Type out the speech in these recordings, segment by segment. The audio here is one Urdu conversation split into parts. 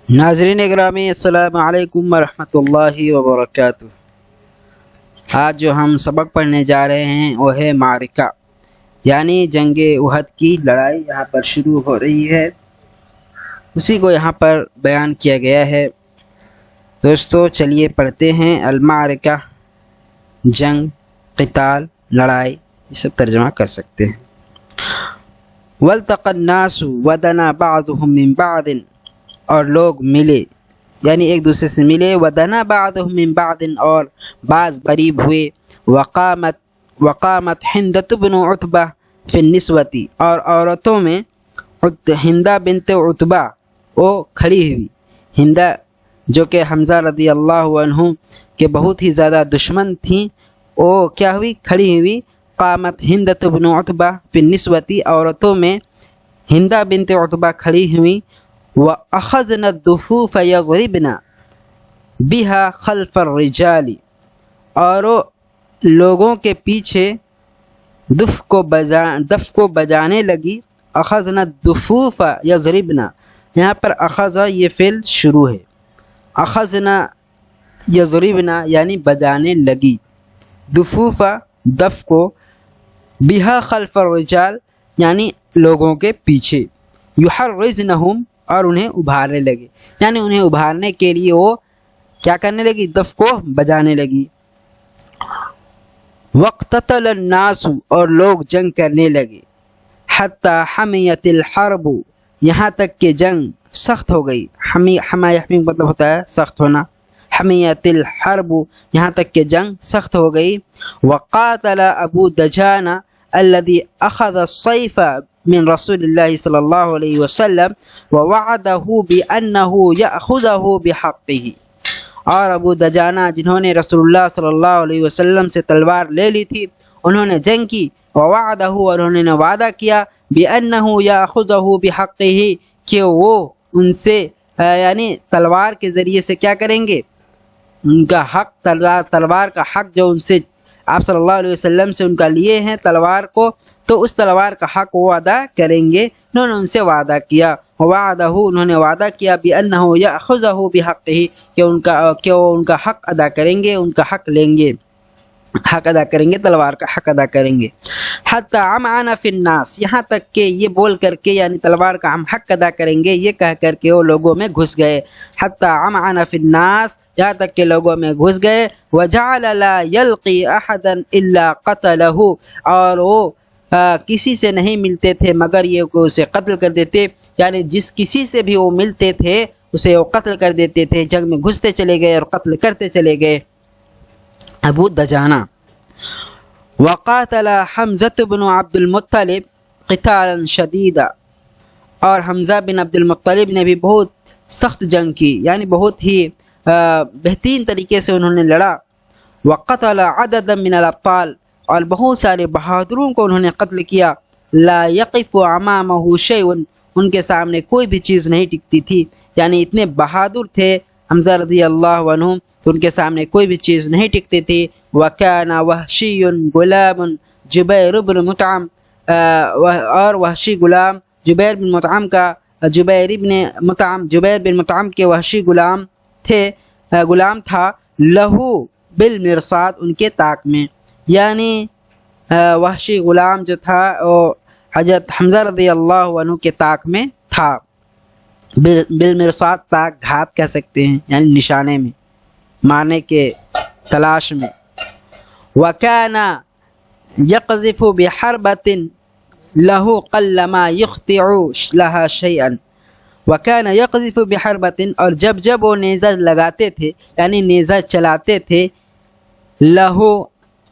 ناظرین اکرامی، السلام علیکم ورحمۃ اللہ وبرکاتہ۔ آج جو ہم سبق پڑھنے جا رہے ہیں وہ ہے معرکہ، یعنی جنگ احد کی لڑائی یہاں پر شروع ہو رہی ہے، اسی کو یہاں پر بیان کیا گیا ہے۔ دوستو چلیے پڑھتے ہیں۔ المعرکہ جنگ، قتال، لڑائی، یہ سب ترجمہ کر سکتے ہیں۔ والتقى الناس ودنا بعضهم من بعض، اور لوگ ملے یعنی ایک دوسرے سے ملے، ودنا بعضهم من بعض، اور بعض قریب ہوئے۔ وقامت ہندۃ بن عتبہ فی النسوۃ، اور عورتوں میں ہندہ بنت عتبہ وہ کھڑی ہوئی۔ ہندہ جو کہ حمزہ رضی اللہ عنہ کے بہت ہی زیادہ دشمن تھیں، وہ کیا ہوئی؟ کھڑی ہوئی۔ قامت ہندۃ بن عتبہ فی النسوۃ، عورتوں میں ہندہ بنت عتبہ کھڑی ہوئی۔ وَأَخَذْنَا الدُّفُوفَ يَضْرِبْنَا بِهَا خَلْفَ الرِّجَالِ، اور لوگوں کے پیچھے دف کو بجانے لگی۔ اخذنا الدفوف یضربنا، یہاں پر اخذ یہ فعل شروع ہے، اخذنا یضربنا یعنی بجانے لگی، دفوف دف کو، بہا خلف الرجال یعنی لوگوں کے پیچھے، یحرزنہم اور انہیں ابھارنے لگے، یعنی انہیں ابھارنے کے لیے وہ کیا کرنے لگی؟ دف کو بجانے لگی۔ وقتتل الناس، اور لوگ جنگ کرنے لگے۔ حتی حمیت الحرب، یہاں تک کہ جنگ سخت ہو گئی۔ حمی مطلب ہوتا ہے سخت ہونا۔ حمیت الحرب، یہاں تک کہ جنگ سخت ہو گئی۔ وقاتل ابو دجانہ الذي اخذ السيف من رسول اللہ صلی اللہ علیہ وسلم ووعده بأنه يأخذه بحقه، اور ابو دجانہ جنہوں نے رسول اللہ صلی اللہ علیہ وسلم سے تلوار لے لی تھی، انہوں نے جنگ کی۔ ووعده، اور انہوں نے وعدہ کیا، بأنه يأخذه بحقه، کہ وہ ان سے یعنی تلوار کے ذریعے سے کیا کریں گے؟ ان کا حق، تلوار کا حق جو ان سے آپ صلی اللہ علیہ وسلم سے ان کا لیے ہیں تلوار کو، تو اس تلوار کا حق وہ ادا کریں گے۔ انہوں نے ان سے وعدہ کیا، وعدہ، انہوں نے وعدہ کیا، بأنه يأخذه بحقه، کہ وہ ان کا حق ادا کریں گے، ان کا حق لیں گے، حق ادا کریں گے، تلوار کا حق ادا کریں گے۔ حتی عمعن فی الناس، یہاں تک کہ یہ بول کر کے یعنی تلوار کا ہم حق ادا کریں گے یہ کہہ کر کے وہ لوگوں میں گھس گئے۔ حتی عمعن فی الناس، یہاں تک کہ لوگوں میں گھس گئے۔ وجعل لا یلقی احدا الا قتلہ، اور وہ کسی سے نہیں ملتے تھے مگر یہ کہ اسے قتل کر دیتے، یعنی جس کسی سے بھی وہ ملتے تھے اسے وہ قتل کر دیتے تھے۔ جنگ میں گھستے چلے گئے اور قتل کرتے چلے گئے۔ ابو دجانہ۔ وقاتل حمزۃ بن عبد المطلب قتالا شدیدا، اور حمزہ بن عبد المطلب نے بھی بہت سخت جنگ کی، یعنی بہت ہی بہترین طریقے سے انہوں نے لڑا۔ وقتل عددا من الابطال، اور بہت سارے بہادروں کو انہوں نے قتل کیا۔ لا یقف امامہ شیء، ان کے سامنے کوئی بھی چیز نہیں ٹکتی تھی، یعنی اتنے بہادر تھے حمزہ رضی اللہ عنہ، تو ان کے سامنے کوئی بھی چیز نہیں ٹکتی تھی۔ وکان وحشی غلام جبیر بن مطعم، اور وحشی غلام جبیر بن مطعم کے وحشی غلام تھا، لہو بالمرصاد، ان کے طاق میں، یعنی وحشی غلام جو تھا وہ حضرت حمزہ رضی اللہ عنہ کے طاق میں تھا۔ بالمرصاد طاق گھات کہہ سکتے ہیں، یعنی نشانے میں، مارنے کے تلاش میں۔ وَكَانَ يَقْذِفُ بِحَرْبَةٍ لَهُ قَلَّمَا يُخْطِعُ لَهَا شَيْئًا۔ وَكَانَ يَقْذِفُ بِحَرْبَةٍ، اور جب وہ نیزہ لگاتے تھے یعنی نیزہ چلاتے تھے، لہو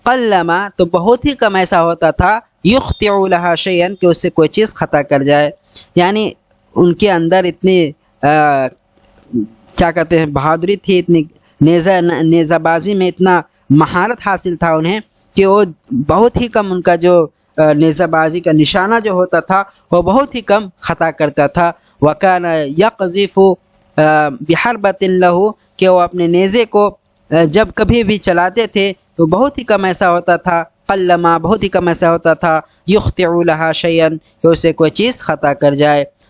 قلما، تو بہت ہی کم ایسا ہوتا تھا، یخطع لها شیئا، کہ اس سے کوئی چیز خطا کر جائے، یعنی ان کے اندر اتنی کیا کہتے ہیں بہادری تھی، اتنی نیزہ بازی میں اتنا مہارت حاصل تھا انہیں کہ وہ بہت ہی کم ان کا جو نیزہ بازی کا نشانہ جو ہوتا تھا وہ بہت ہی کم خطا کرتا تھا۔ وکان یقذف بحربۃ لہ، کہ وہ اپنے نیزے کو جب کبھی بھی چلاتے تھے تو بہت ہی کم ایسا ہوتا تھا، قلما، بہت ہی کم ایسا ہوتا تھا، یخطع لها شیئا، کہ اسے کوئی چیز خطا کر جائے۔